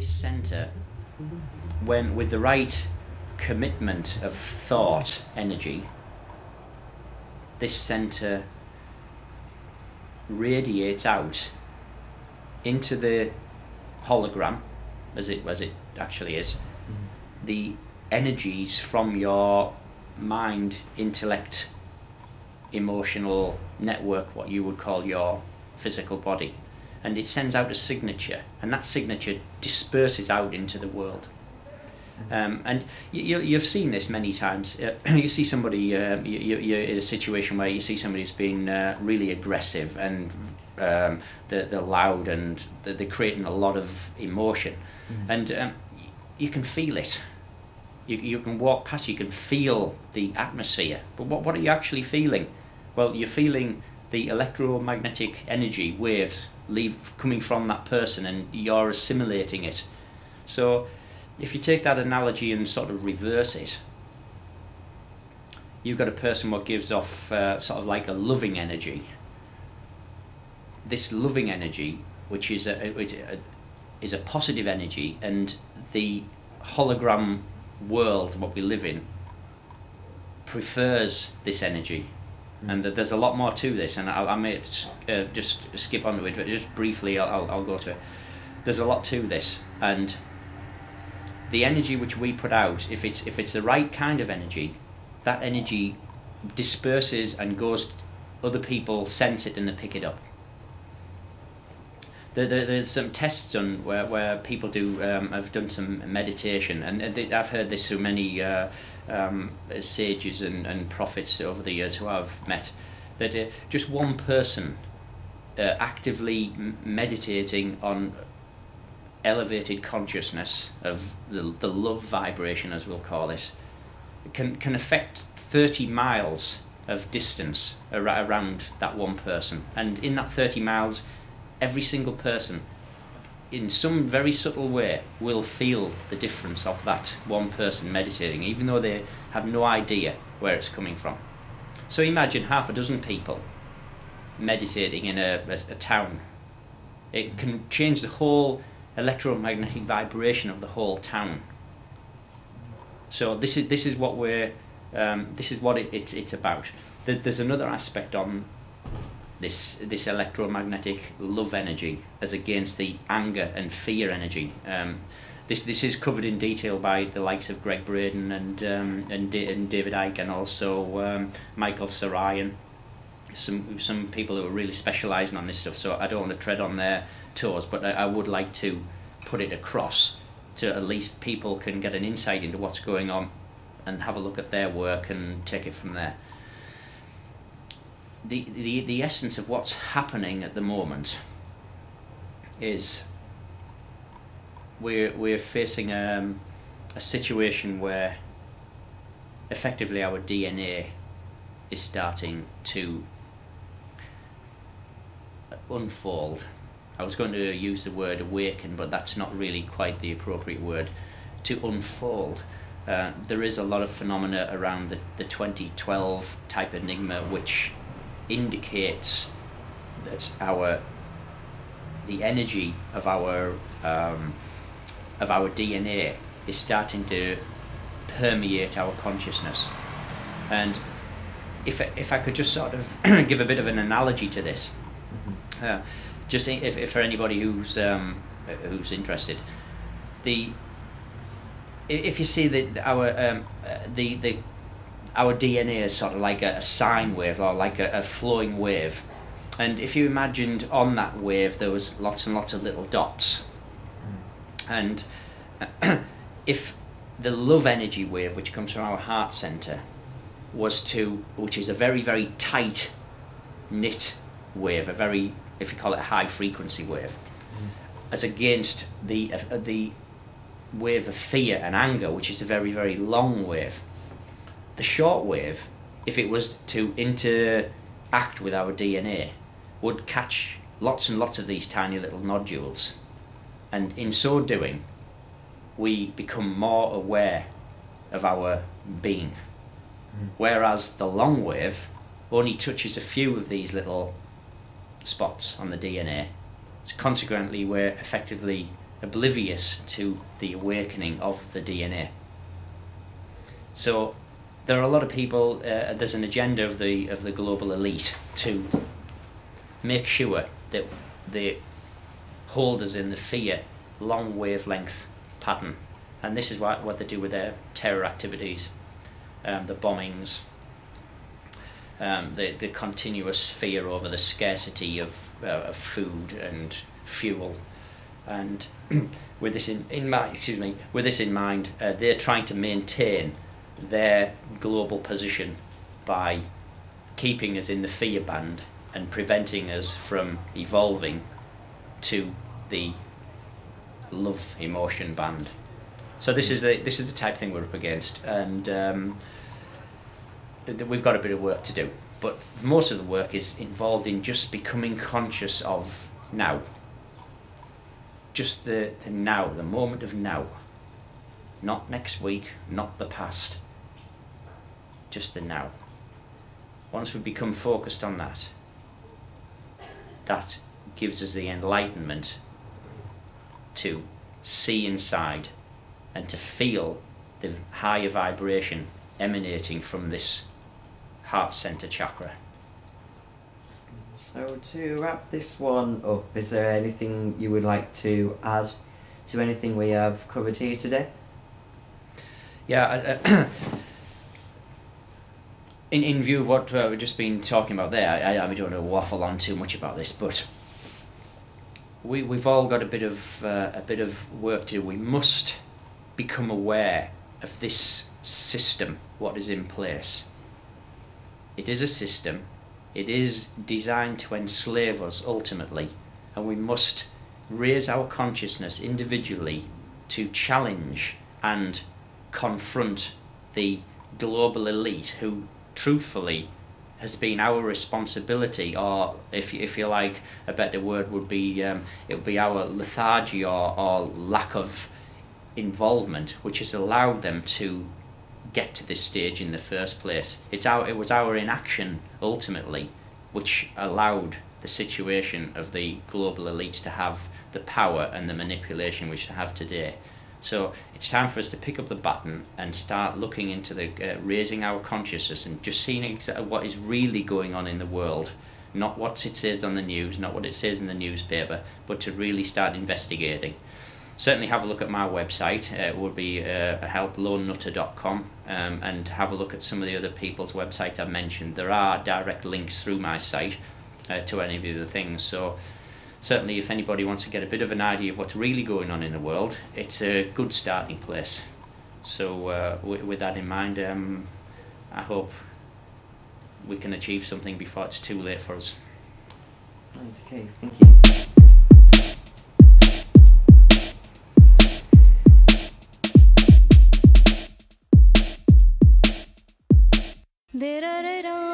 this center, when with the right commitment of thought energy, this center radiates out into the hologram, as it actually is, the energies from your mind, intellect, emotional network, what you would call your physical body, and it sends out a signature, and that signature disperses out into the world. And you've seen this many times. You see somebody, you're in a situation where you see somebody who's been really aggressive, and they're loud, and they're creating a lot of emotion, and you can feel it. You can walk past, you can feel the atmosphere, but what are you actually feeling? Well, you're feeling the electromagnetic energy waves coming from that person, and you're assimilating it. So if you take that analogy and sort of reverse it, you've got a person what gives off sort of like a loving energy. This loving energy, which is a positive energy, and the hologram world, what we live in, prefers this energy. And there's a lot more to this, and I may just skip on to it, but just briefly I'll go to it. There's a lot to this, and the energy which we put out, if it's the right kind of energy, that energy disperses and goes, other people sense it and they pick it up. There's some tests done where people have done some meditation, and I've heard this through many sages and prophets over the years who I've met, that just one person actively meditating on elevated consciousness of the love vibration, as we'll call it, can affect 30 miles of distance around that one person, and in that 30 miles every single person in some very subtle way will feel the difference of that one person meditating, even though they have no idea where it's coming from. So imagine half a dozen people meditating in a town. It can change the whole electromagnetic vibration of the whole town. So this is what it's about. There's another aspect on this electromagnetic love energy as against the anger and fear energy. This is covered in detail by the likes of Greg Braden and David Icke, and also Michael Sarayan, some people who are really specialising on this stuff. So I don't want to tread on their toes, but I would like to put it across to at least people can get an insight into what's going on and have a look at their work and take it from there. The essence of what's happening at the moment is we're facing a situation where effectively our DNA is starting to unfold. I was going to use the word awaken, but that's not really quite the appropriate word. To unfold. There is a lot of phenomena around the 2012 type enigma which indicates that the energy of our DNA is starting to permeate our consciousness. And if I could just sort of give a bit of an analogy to this, just if for anybody who's interested, if you see that our DNA is sort of like a sine wave, or like a flowing wave, and if you imagined on that wave there was lots and lots of little dots, and if the love energy wave which comes from our heart center which is a very, very tight knit wave, a very, if you call it a high frequency wave, as against the wave of fear and anger, which is a very, very long wave. The short wave, if it was to interact with our DNA, would catch lots and lots of these tiny little nodules, and in so doing we become more aware of our being. Whereas the long wave only touches a few of these little spots on the DNA. So consequently we're effectively oblivious to the awakening of the DNA. So there are a lot of people, there's an agenda of the global elite to make sure that they hold us in the fear long wavelength pattern, and this is what they do with their terror activities, the bombings, the continuous fear over the scarcity of food and fuel, and with this with this in mind, they're trying to maintain their global position by keeping us in the fear band and preventing us from evolving to the love emotion band. So this is the type of thing we're up against, and we've got a bit of work to do. But most of the work is involved in just becoming conscious of now. Just the now, the moment of now. Not next week, not the past. Just the now. Once we become focused on that, that gives us the enlightenment to see inside and to feel the higher vibration emanating from this heart center chakra. So to wrap this one up, is there anything you would like to add to anything we have covered here today? Yeah, in view of what we've just been talking about there, I don't want to waffle on too much about this, but we've all got a bit of work to do. We must become aware of this system, what is in place. It is a system. It is designed to enslave us ultimately, and we must raise our consciousness individually to challenge and confront the global elite, who truthfully has been our responsibility, or if you like, a better word would be it would be our lethargy or lack of involvement which has allowed them to get to this stage in the first place. It was our inaction ultimately which allowed the situation of the global elites to have the power and the manipulation which they have today. So it's time for us to pick up the baton and start looking into the raising our consciousness and just seeing what is really going on in the world, not what it says on the news, not what it says in the newspaper, but to really start investigating. Certainly have a look at my website. It would be helplonenutter.com, and have a look at some of the other people's websites I've mentioned. There are direct links through my site to any of the other things. So certainly if anybody wants to get a bit of an idea of what's really going on in the world, it's a good starting place. So with that in mind, I hope we can achieve something before it's too late for us. Right, okay, thank you. Da da da da.